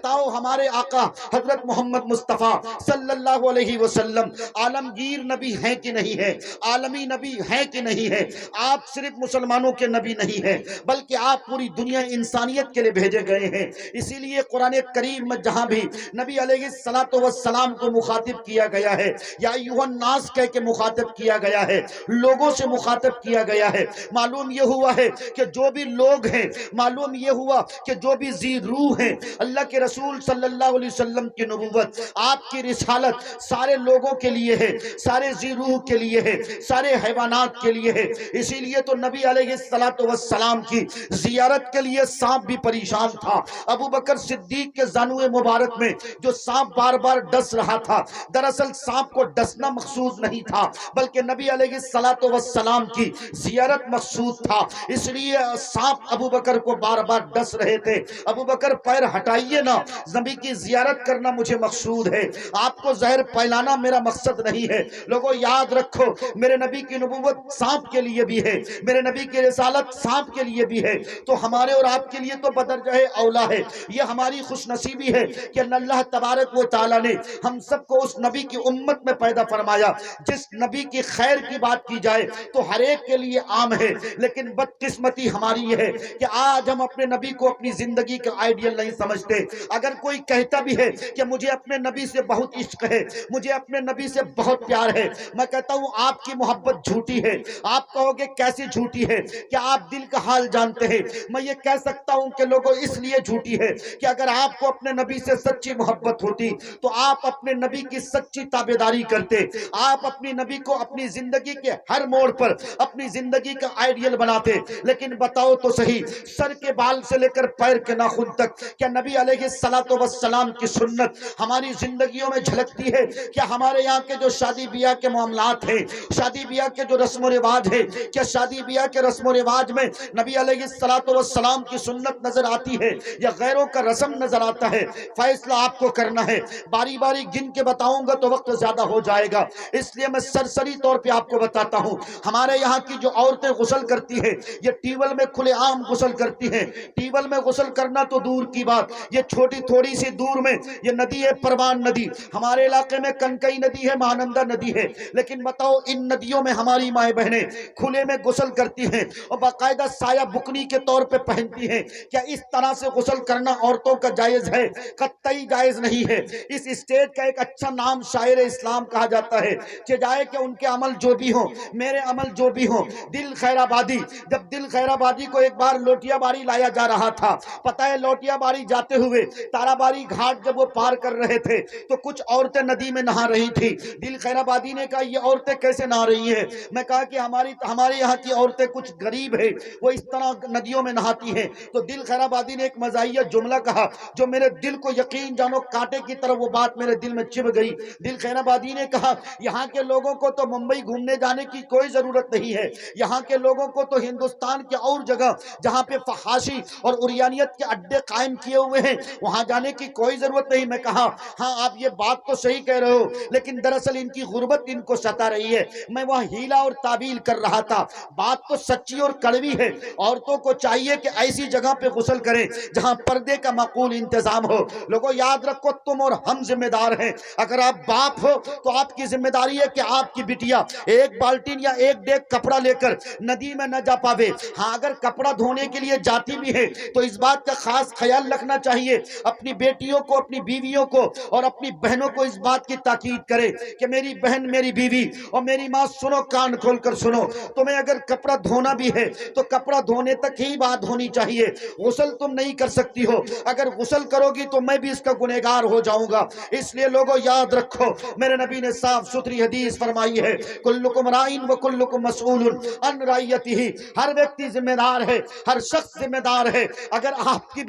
بتاؤ ہمارے آقا حضرت محمد مصطفیٰ صلی اللہ علیہ وسلم عالمگیر نبی ہیں کہ نہیں ہے؟ عالمی نبی ہیں کہ نہیں ہے؟ آپ صرف مسلمانوں کے نبی نہیں ہیں بلکہ آپ پوری دنیا انسانیت کے لیے بھیجے گئے ہیں۔ اسی لیے قرآن کریم میں جہاں بھی نبی علیہ السلام کو مخاطب کیا گیا ہے یا ایھا الناس کہہ کے مخاطب کیا گیا ہے، لوگوں سے مخاطب کیا گیا ہے، معلوم یہ ہوا ہے کہ جو بھی لوگ ہیں، معلوم یہ ہوا کہ جو بھی ذی روح ہیں، اللہ کے رسول صلی اللہ علیہ وسلم کی نبوت، آپ کی رسالت سارے لوگوں کے لیے ہے، سارے ذی روح کے لیے ہے، سارے حیوانات کے لیے ہے۔ اسی لیے تو نبی علیہ السلام کی زیارت کے لیے سانپ بھی پریشان تھا۔ ابو بکر صدیق کے زانوئے مبارک میں جو سانپ بار بار ڈس رہا تھا، دراصل سانپ کو ڈسنا مقصود نہیں تھا بلکہ نبی علیہ السلام کی زیارت مقصود تھا۔ اس لیے سانپ ابو بکر کو بار بار ڈس رہے تھے۔ ابو بکر پیر ہٹائیے نا، نبی کی زیارت کرنا مجھے مقصود ہے، آپ کو زہر پھیلانا میرا مقصد نہیں ہے۔ لوگوں یاد رکھو، میرے نبی کی نبوت سانپ کے لیے بھی ہے، میرے نبی کی رسالت سانپ کے لیے بھی ہے، تو ہمارے اور آپ کے لیے تو بدرجہ اولا ہے۔ یہ ہماری خوش نصیبی ہے کہ اللہ تبارک و تعالی نے ہم سب کو اس نبی کی امت میں پیدا فرمایا۔ جس نبی کی خیر کی بات کی جائے تو ہر ایک کے لیے عام ہے، لیکن بدقسمتی ہماری یہ ہے کہ آج ہم اپنے نبی کو اپنی زندگی کا آئیڈیل نہیں سمجھتے۔ اگر کوئی کہتا بھی ہے کہ مجھے اپنے نبی سے بہت عشق ہے، مجھے اپنے نبی سے بہت پیار ہے، میں کہتا ہوں آپ کی محبت جھوٹی ہے۔ آپ کہو گے کیسی جھوٹی ہے؟ کیا آپ دل کا حال جانتے ہیں؟ میں یہ کہہ سکتا ہوں کہ لوگوں اس لیے جھوٹی ہے کہ اگر آپ کو اپنے نبی سے سچی محبت ہوتی تو آپ اپنے نبی کی سچی تابعداری کرتے، آپ اپنی نبی کو اپنی زندگی کے ہر موڑ پر اپنی زندگی کا آئیڈیل بناتے۔ لیکن بتاؤ تو صحیح، سر کے بال سے لے کر پیر کے ناخن تک کیا نبی علیہ السلام کی سنت ہماری زندگیوں میں جھلکتی ہے؟ کیا ہمارے یہاں کے جو شادی بیاہ کے معاملات ہیں، شادی بیاہ کے جو رسم و رواج ہیں، کیا شادی بیاہ کے رسم و رواج میں نبی علیہ السلام کی سنت نظر آتی ہے یا غیروں کا رسم نظر آتا ہے؟ فیصلہ آپ کو کرنا ہے۔ باری باری گن کے بتاؤں گا تو وقت زیادہ ہو جائے گا، اس لیے میں سرسری طور پہ آپ کو بتاتا ہوں۔ ہمارے یہاں کی جو عورتیں غسل کرتی ہیں، یہ ٹیول میں کھلے عام غسل کرتی ہیں۔ ٹیول میں غسل کرنا تو دور کی بات، یہ چھوٹی تھوڑی سی دور میں یہ ندی ہے پروان ندی، ہمارے علاقے میں کنکئی ندی ہے، مہانندہ ندی ہے، لیکن بتاؤ ان ندیوں میں ہماری مائیں بہنیں کھلے میں غسل کرتی ہیں اور باقاعدہ سایہ بکنی کے طور پہ پہنتی ہیں۔ کیا اس طرح سے غسل کرنا عورتوں کا جائز ہے؟ قطعی جائز نہیں ہے۔ اس اسٹیٹ کا ایک اچھا نام شاعر اسلام کہا جاتا ہے کہ جائے کہ ان کے عمل جو بھی ہوں، میرے عمل جو بھی ہوں۔ دل خیر آبادی، جب دل خیر آبادی کو ایک بار لوٹیا باری لایا جا رہا تھا، پتہ ہے لوٹیا باری جاتے ہوئے تارا باری گھاٹ جب وہ پار کر رہے تھے تو کچھ عورتیں ندی میں نہا رہی تھی۔ دل خیر آبادی نے کہا یہ عورتیں کیسے نہا رہی ہیں؟ میں کہا کہ ہمارے یہاں کی عورتیں کچھ غریب ہیں، وہ اس طرح ندیوں میں نہاتی ہیں۔ تو دل خیر آبادی نے ایک مزاحیہ جملہ کہا جو میرے دل کو یقین جانو کانٹے کی طرح وہ بات میرے دل میں چبھ گئی۔ دل خیر آبادی نے کہا یہاں کے لوگوں کو تو ممبئی گھومنے جانے کی کوئی ضرورت نہیں ہے، یہاں کے لوگوں کو تو ہندوستان کے اور جگہ جہاں پہ فحاشی اور عریانیت کے اڈے قائم کیے ہوئے ہیں وہاں جانے کی کوئی ضرورت نہیں۔ میں کہا ہاں آپ یہ بات تو صحیح کہہ رہے ہو، لیکن دراصل ان کی غربت ان کو ستا رہی ہے۔ میں وہاں ہیلا اور تعبیل کر رہا تھا، بات تو سچی اور کڑوی ہے۔ عورتوں کو چاہیے کہ ایسی جگہ پہ غسل کریں جہاں پردے کا معقول انتظام ہو۔ لوگوں یاد رکھو تم اور ہم ذمہ دار ہیں۔ اگر آپ باپ ہو تو آپ کی ذمہ داری ہے کہ آپ کی بٹیا ایک بالٹین یا ایک ڈیگ کپڑا لے کر ندی میں نہ جا پاوے۔ ہاں اگر کپڑا دھونے کے لیے جاتی بھی ہے تو اس بات کا خاص خیال رکھنا چاہیے، اپنی بیٹیوں کو، اپنی بیویوں کو اور اپنی بہنوں کو اس بات کی تاکید کرے کہ میری بہن، میری بیوی اور میری ماں سنو، کان کھول کر سنو، تمہیں اگر کپڑا دھونا بھی ہے تو کپڑا دھونے تک ہی بات ہونی چاہیے، غسل تم نہیں کر سکتی ہو۔ اگر غسل کرو گی تو میں بھی اس کا گنہگار ہو جاؤں گا۔ اس لیے لوگوں یاد رکھو، میرے نبی نے صاف ستھری حدیث فرمائی ہے کلکم رائن و کلکم مسئول عن رعیتہ، ہر ویکتی ذمہ دار ہے، ہر شخص ذمہ دار ہے۔ اگر آپ کی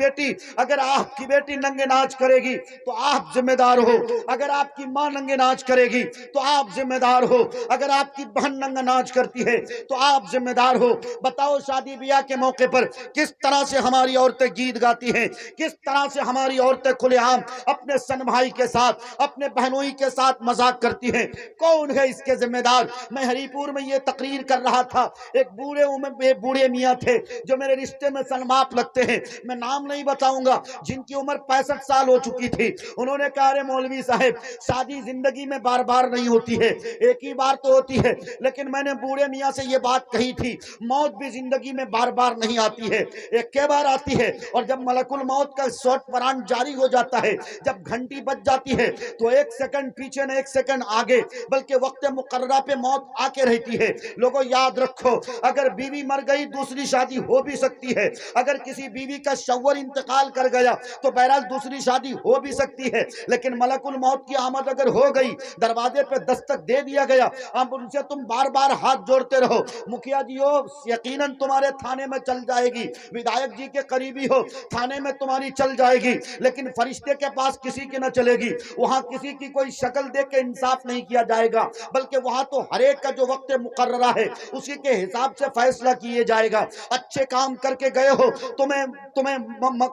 بیٹی ننگے ناچ کرے گی تو آپ ذمہ دار ہو، اگر آپ کی ماں ننگے ناچ کرے گی تو آپ ذمہ دار ہو، اگر آپ کی بہن ننگا ناچ کرتی ہے تو آپ ذمہ دار ہو۔ بتاؤ شادی بیاہ کے موقع پر کس طرح سے ہماری عورتیں گیت گاتی ہیں، کس طرح سے ہماری عورتیں کھلے عام اپنے سن بھائی کے ساتھ، اپنے بہنوئی کے ساتھ مذاق کرتی ہیں۔ کون ہے اس کے ذمہ دار؟ میں ہری پور میں یہ تقریر کر رہا تھا، ایک بوڑھے میاں تھے جو میرے رشتے میں سنماپ لگتے ہیں، میں نام نہیں بتاؤں گا، جن کی عمر عمر 65 سال ہو چکی تھی. انہوں نے کہا ارے مولوی صاحب شادی زندگی میں بار بار نہیں ہوتی ہے, ایک ہی بار تو ہوتی ہے, لیکن میں نے بوڑھے میاں سے یہ بات کہی تھی موت بھی زندگی میں بار بار نہیں آتی ہے, ایک کے بار آتی ہے. اور جب ملک الموت کا شارٹ ورانٹ جاری ہو جاتا ہے, جب گھنٹی بج جاتی ہے تو ایک سیکنڈ پیچھے نہ ایک سیکنڈ آگے, بلکہ وقت مقررہ پہ موت آ کے رہتی ہے. لوگوں یاد رکھو, اگر بیوی مر گئی دوسری شادی ہو بھی سکتی ہے, اگر کسی بیوی کا شوہر انتقال کر گیا تو بہرحال دوسری شادی ہو بھی سکتی ہے, لیکن ملک الموت کی آمد اگر ہو گئی, دروازے پہ دستک دے دیا گیا, اب ان سے تم بار بار ہاتھ جوڑتے رہو, مکھیا جی ہو یقیناً تمہارے تھانے میں چل جائے گی, ودھایک جی کے قریبی ہو تھانے میں تمہاری چل جائے گی, لیکن فرشتے کے پاس کسی کی نہ چلے گی. وہاں کسی کی کوئی شکل دیکھ کے انصاف نہیں کیا جائے گا, بلکہ وہاں تو ہر ایک کا جو وقت مقررہ ہے اسی کے حساب سے فیصلہ کیے جائے گا. اچھے کام کر کے گئے ہو, تمہیں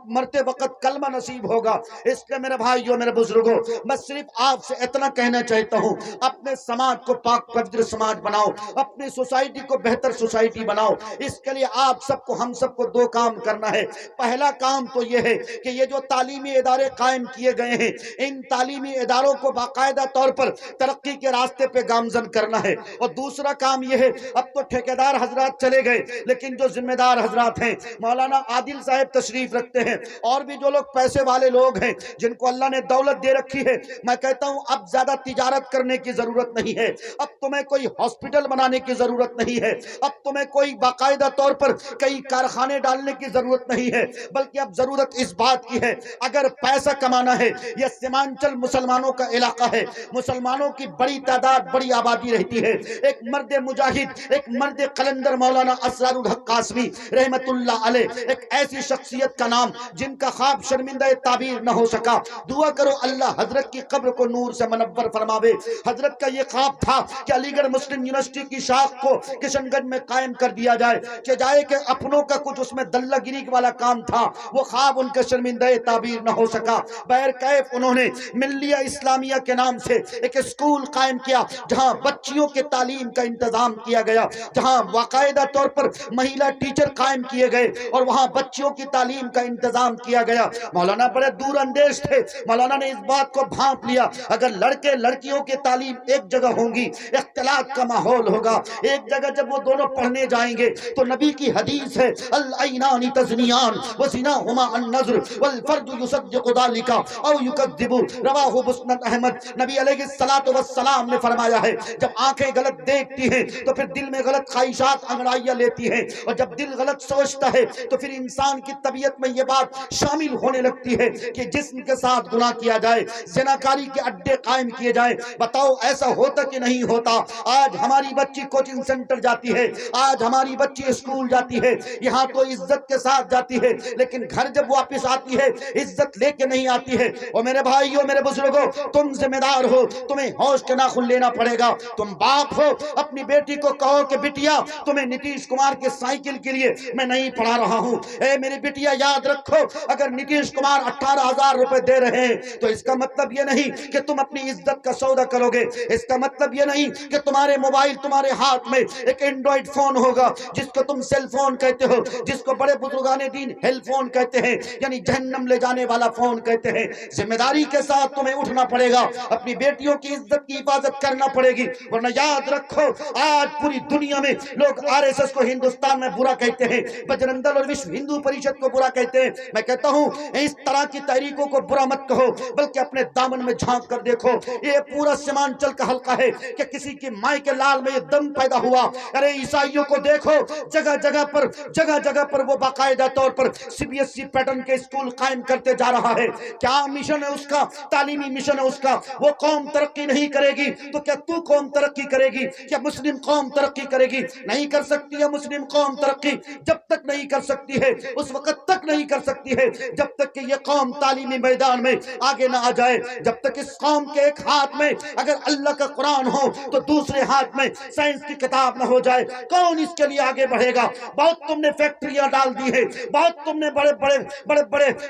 مرتے وقت کلمہ نصیب ہوگا. اس لیے میرے بھائیوں میرے بزرگوں, میں صرف آپ سے اتنا کہنا چاہتا ہوں, اپنے سماج کو پاک پوتر سماج بناؤ, اپنی سوسائٹی کو بہتر سوسائٹی بناؤ. اس کے لیے آپ سب کو, ہم سب کو دو کام کرنا ہے. پہلا کام تو یہ ہے کہ یہ جو تعلیمی ادارے قائم کیے گئے ہیں, ان تعلیمی اداروں کو باقاعدہ طور پر ترقی کے راستے پہ گامزن کرنا ہے. اور دوسرا کام یہ ہے, اب تو ٹھیکیدار حضرات چلے گئے, لیکن جو ذمہ دار حضرات ہیں, مولانا عادل صاحب تشریف رکھتے ہیں, اور بھی جو لوگ پیسے والے لوگ ہیں جن کو اللہ نے دولت دے رکھی ہے, میں کہتا ہوں اب زیادہ تجارت کرنے کی ضرورت نہیں ہے, اب تمہیں کوئی ہاسپٹل بنانے کی ضرورت نہیں ہے, اب تمہیں کوئی باقاعدہ طور پر کئی کارخانے ڈالنے کی ضرورت نہیں ہے, بلکہ اب ضرورت اس بات کی ہے, اگر پیسہ کمانا ہے, یہ سیمانچل مسلمانوں کا علاقہ ہے, مسلمانوں کی بڑی تعداد بڑی آبادی رہتی ہے. ایک مرد مجاہد, ایک مرد قلندر مولانا اسرار الحق قاسمی رحمت اللہ علیہ, ایک ایسی شخصیت کا نام جن کا خواب شرمندہ تعبیر نہ ہو سکا. دعا کرو اللہ حضرت کی قبر کو نور سے منور فرماوے. حضرت کا یہ خواب تھا کہ علی گڑھ مسلم یونیورسٹی کی شاخ کو کشن گنج میں قائم کر دیا جائے, کہ جائے کہ اپنوں کا کچھ اس میں دلہ گیری والا کام تھا, وہ خواب ان کے شرمندہ تعبیر نہ ہو سکا. بہر کیف انہوں نے ملیہ اسلامیہ کے نام سے ایک اسکول قائم کیا, جہاں بچیوں کے تعلیم کا انتظام کیا گیا, جہاں باقاعدہ طور پر مہیلا ٹیچر قائم کیے گئے, اور وہاں بچیوں کی تعلیم کا انتظام کیا گیا. مولانا بڑے دور اندیش تھے, مولانا نے اس بات کو بھانپ لیا, اگر لڑکے لڑکیوں کی تعلیم ایک جگہ ہوں گی, اختلاط کا ماحول ہوگا, ایک جگہ جب وہ دونوں پڑھنے جائیں گے تو نبی کی حدیث ہے, العینان تزنیان وزناہما النظر والفرد یصدق ذلك او یکذب, رواہ مسند احمد. نبی علیہ الصلوۃ والسلام نے فرمایا ہے, جب آنکھیں غلط دیکھتی ہیں تو پھر دل میں غلط خواہشات انگڑائیاں لیتی ہیں, اور جب دل غلط سوچتا ہے تو پھر انسان کی طبیعت میں یہ بات شامل ہونے لگتی ہے کہ جسم کے ساتھ گناہ کیا جائے, زناکاری کے اڈے قائم کیے جائیں. بتاؤ ایسا ہوتا کہ نہیں ہوتا؟ آج ہماری بچی کوچنگ سینٹر جاتی ہے, آج ہماری بچی اسکول جاتی ہے, یہاں تو عزت کے ساتھ جاتی ہے, لیکن گھر جب واپس آتی ہے عزت لے کے نہیں آتی ہے. اور میرے بھائیوں میرے بزرگوں, تم ذمہ دار ہو, تمہیں ہوش کے ناخن لینا پڑے گا. تم باپ ہو, اپنی بیٹی کو کہو کہ بٹیا تمہیں نتیش کمار کے سائیکل کے لیے میں نہیں پڑھا رہا ہوں. اے میری بٹیا یاد رکھو, اگر نتیش کمار 18,000 روپے دے رہے ہیں تو اس کا مطلب یہ نہیں کہ تم اپنی عزت کا سودا کرو گے, اس کا مطلب یہ نہیں کہ تمہارے موبائل تمہارے ہاتھ میں ایک اینڈرائڈ فون ہوگا جس کو تم سیل فون کہتے ہو, جس کو بڑے بزرگان دین ہیل فون کہتے ہیں, یعنی جہنم لے جانے والا فون کہتے ہیں. ذمہ داری کے ساتھ تمہیں اٹھنا پڑے گا, اپنی بیٹیوں کی عزت کی حفاظت کرنا پڑے گی, ورنہ یاد رکھو آج پوری دنیا میں لوگ RSS کو ہندوستان میں برا کہتے ہیں, بجرنگ دل اور وشو ہندو پریشد کو برا کہتے ہیں. میں کہتا ہوں اس طرح کی تحریکوں کو برا مت کہو, بلکہ اپنے دامن میں جھانک کر دیکھو. یہ پورا سیمانچل کا حلقہ ہے کہ کسی کی مائی کے لال میں یہ دم پیدا ہوا. ارے عیسائیوں کو دیکھو, جگہ جگہ پر وہ باقاعدہ طور پر CBSE پیٹرن کے اسکول قائم کرتے جا رہا ہے. کیا مشن ہے اس کا؟ تعلیمی مشن ہے اس کا. وہ قوم ترقی نہیں کرے گی تو کیا تو قوم ترقی کرے گی؟ کیا مسلم قوم ترقی کرے گی؟ نہیں کر سکتی ہے مسلم قوم ترقی. جب تک نہیں کر سکتی ہے اس وقت تک نہیں کر سکتی ہے جب تک کہ یہ قوم تعلیمی میدان میں آگے نہ آ جائے. جب تک اس قوم کے ایک ہاتھ میں اگر اللہ کا قرآن ہو تو دوسرے ہاتھ میں سائنس کی کتاب نہ ہو جائے, کون اس کے لیے آگے بڑھے گا؟ بہت تم نے فیکٹریاں ڈال دی ہیں, بہت تم نے بڑے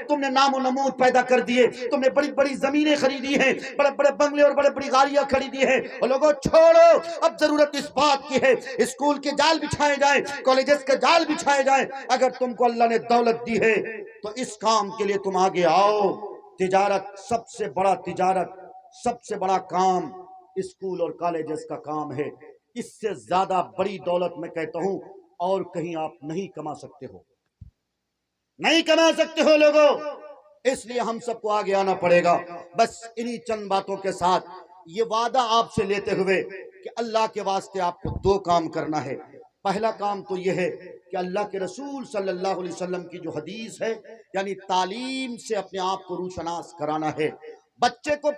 تم نے نام و نمود پیدا کر دیے, تم نے بڑی بڑی زمینیں خریدی ہیں, بڑے بڑے بنگلے اور بڑے بڑی گاڑیاں خریدی ہیں. اور لوگوں چھوڑو, اب ضرورت اس بات کی ہے اسکول کے جال بچھائے جائیں, کالجز کے جال بچھائے جائیں. اگر تم کو اللہ نے دولت دی ہے تو اس کام کے لیے تم آگے آؤ۔ تجارت سب سے بڑا کام اسکول اور کالجز کا کام ہے۔ اس سے زیادہ بڑی دولت میں کہتا ہوں اور کہیں آپ نہیں کما سکتے ہو لوگوں۔ اس لیے ہم سب کو آگے آنا پڑے گا۔ بس انہی چند باتوں کے ساتھ یہ وعدہ آپ سے لیتے ہوئے کہ اللہ کے واسطے آپ کو 2 کام کرنا ہے۔ پہلا کام تو یہ ہے کہ اللہ کے رسول صلی اللہ علیہ وسلم کی جو حدیث ہے یعنی تعلیم سے اپنے آپ کو روشناس کرانا ہے۔ بچے کو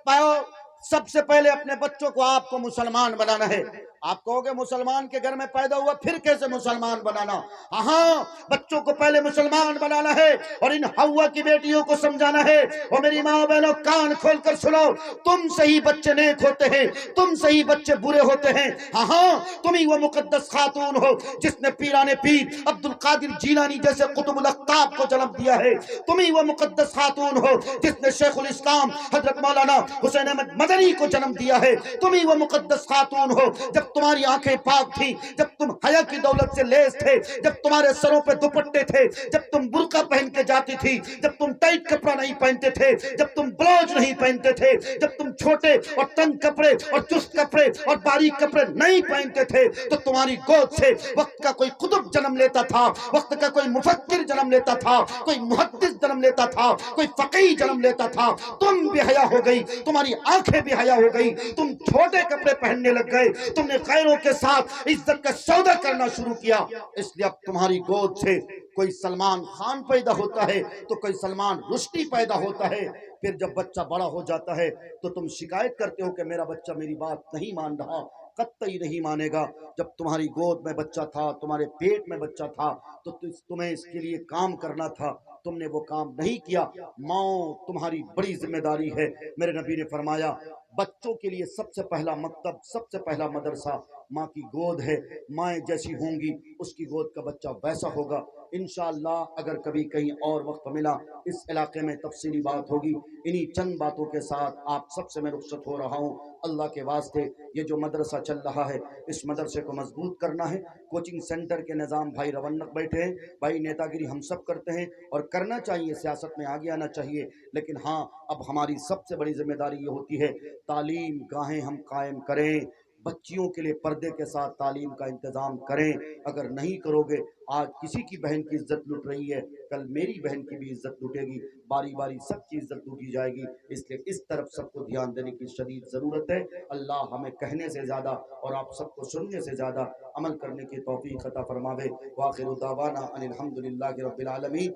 سب سے پہلے اپنے بچوں کو آپ کو مسلمان بنانا ہے۔ آپ کہو گے مسلمان کے گھر میں پیدا ہوا پھر کیسے مسلمان بنانا؟ ہاں، بچوں کو پہلے مسلمان بنانا ہے اور ان ہوا کی بیٹیوں کو سمجھانا ہے۔ اور میری ماں بہنوں کان کھول کر سنو، تم صحیح بچے نیک ہوتے ہیں، تم صحیح بچے برے ہوتے ہیں۔ ہاں، تم ہی وہ مقدس خاتون ہو جس نے پیران پیر عبد القادر جیلانی جیسے قطب الاقطاب کو جنم دیا ہے۔ تم ہی وہ مقدس خاتون ہو جس نے شیخ الاسلام حضرت مولانا حسین احمد مدنی کو جنم دیا ہے۔ تم ہی وہ مقدس خاتون ہو جب تمہاری آنکھیں پاک تھی، جب تم حیا کی دولت سے لیس تھے، جب تمہارے سروں پہ دوپٹے تھے، جب تم برقع پہن کے جاتی تھی، جب تم ٹائٹ کپڑا نہیں پہنتے تھے، جب تم بلاؤز نہیں پہنتے تھے، جب تم چھوٹے اور تنگ کپڑے اور چست کپڑے اور باریک کپڑے نہیں پہنتے تھے، تو تمہاری گود سے وقت کا کوئی قطب جنم لیتا تھا، وقت کا کوئی مفکر جنم لیتا تھا، کوئی محدث جنم لیتا تھا، کوئی فقیہ جنم لیتا تھا۔ تم بھی حیا ہو گئی، تمہاری آنکھیں بھی حیا ہو گئی، تم چھوٹے کپڑے پہننے لگ گئے، تم نے غیروں کے ساتھ عزت کا سودا کرنا شروع کیا۔ اس لیے اب تمہاری گود سے کوئی سلمان خان پیدا ہوتا ہے تو کوئی سلمان رشدی پیدا ہوتا ہے۔ پھر جب بچہ بڑا ہو جاتا ہے تو تم شکایت کرتے ہو کہ میرا بچہ میری بات نہیں مان رہا۔ قطعی نہیں مانے گا۔ جب تمہاری گود میں بچہ تھا، تمہارے پیٹ میں بچہ تھا، تو تمہیں اس کے لیے کام کرنا تھا، تم نے وہ کام نہیں کیا۔ ماں تمہاری بڑی ذمہ داری ہے۔ میرے نبی نے فرمایا بچوں کے لیے سب سے پہلا مکتب، سب سے پہلا مدرسہ ماں کی گود ہے۔ مائیں جیسی ہوں گی اس کی گود کا بچہ ویسا ہوگا۔ انشاءاللہ اگر کبھی کہیں اور وقت ملا اس علاقے میں تفصیلی بات ہوگی۔ انہی چند باتوں کے ساتھ آپ سب سے میں رخصت ہو رہا ہوں۔ اللہ کے واسطے یہ جو مدرسہ چل رہا ہے اس مدرسے کو مضبوط کرنا ہے۔ کوچنگ سینٹر کے نظام بھائی رونق بیٹھے ہیں، بھائی نیتا گری ہم سب کرتے ہیں اور کرنا چاہیے، سیاست میں آگے آنا چاہیے، لیکن ہاں اب ہماری سب سے بڑی ذمہ داری یہ ہوتی ہے تعلیم گاہیں ہم قائم کریں، بچیوں کے لیے پردے کے ساتھ تعلیم کا انتظام کریں۔ اگر نہیں کرو گے، آج کسی کی بہن کی عزت لٹ رہی ہے، کل میری بہن کی بھی عزت لٹے گی، باری باری سب کی عزت لوٹی جائے گی۔ اس لیے اس طرف سب کو دھیان دینے کی شدید ضرورت ہے۔ اللہ ہمیں کہنے سے زیادہ اور آپ سب کو سننے سے زیادہ عمل کرنے کی توفیق عطا فرماوے۔ وآخر دعوانا ان الحمد للہ رب العالمین۔